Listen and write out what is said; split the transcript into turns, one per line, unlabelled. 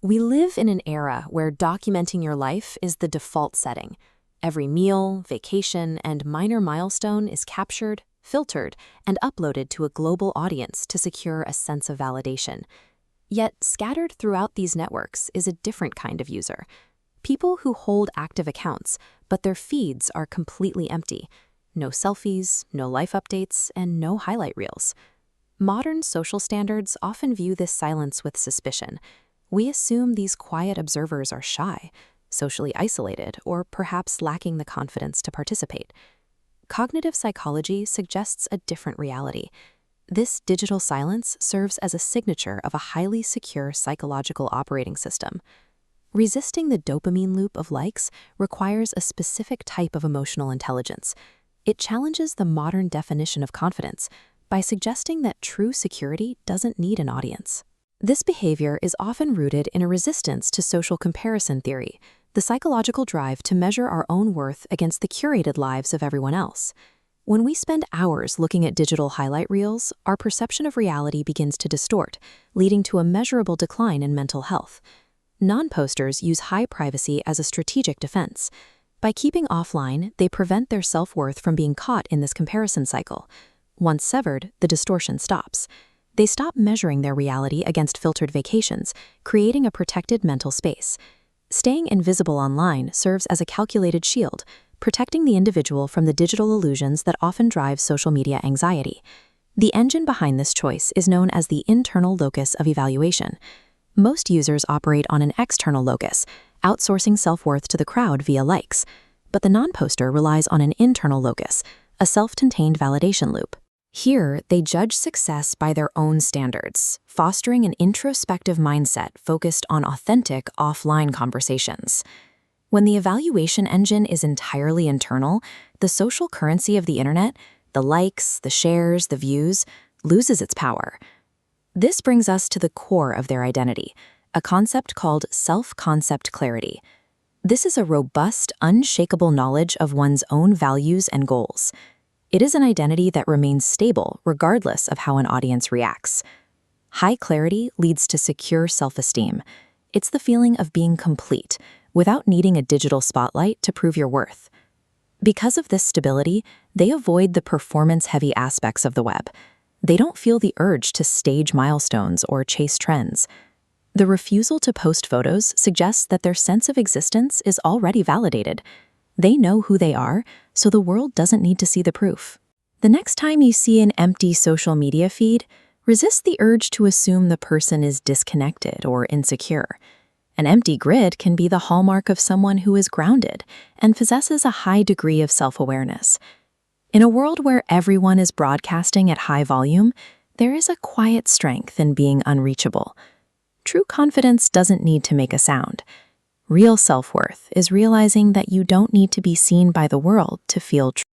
We live in an era where documenting your life is the default setting. Every meal, vacation, and minor milestone is captured, filtered, and uploaded to a global audience to secure a sense of validation. Yet, scattered throughout these networks is a different kind of user. People who hold active accounts, but their feeds are completely empty. No selfies, no life updates, and no highlight reels. Modern social standards often view this silence with suspicion. We assume these quiet observers are shy, socially isolated, or perhaps lacking the confidence to participate. Cognitive psychology suggests a different reality. This digital silence serves as a signature of a highly secure psychological operating system. Resisting the dopamine loop of likes requires a specific type of emotional intelligence. It challenges the modern definition of confidence by suggesting that true security doesn't need an audience. This behavior is often rooted in a resistance to social comparison theory, the psychological drive to measure our own worth against the curated lives of everyone else. When we spend hours looking at digital highlight reels, our perception of reality begins to distort, leading to a measurable decline in mental health. Non-posters use high privacy as a strategic defense. By keeping offline, they prevent their self-worth from being caught in this comparison cycle. Once severed, the distortion stops. They stop measuring their reality against filtered vacations, creating a protected mental space. Staying invisible online serves as a calculated shield, protecting the individual from the digital illusions that often drive social media anxiety. The engine behind this choice is known as the internal locus of evaluation. Most users operate on an external locus, outsourcing self-worth to the crowd via likes. But the non-poster relies on an internal locus, a self-contained validation loop. Here, they judge success by their own standards, fostering an introspective mindset focused on authentic offline conversations. When the evaluation engine is entirely internal, the social currency of the internet, the likes, the shares, the views, loses its power. This brings us to the core of their identity, a concept called self-concept clarity. This is a robust, unshakable knowledge of one's own values and goals. It is an identity that remains stable regardless of how an audience reacts. High clarity leads to secure self-esteem. It's the feeling of being complete, without needing a digital spotlight to prove your worth. Because of this stability, they avoid the performance-heavy aspects of the web. They don't feel the urge to stage milestones or chase trends. The refusal to post photos suggests that their sense of existence is already validated. They know who they are, so the world doesn't need to see the proof. The next time you see an empty social media feed, resist the urge to assume the person is disconnected or insecure. An empty grid can be the hallmark of someone who is grounded and possesses a high degree of self-awareness. In a world where everyone is broadcasting at high volume, there is a quiet strength in being unreachable. True confidence doesn't need to make a sound. Real self-worth is realizing that you don't need to be seen by the world to feel true.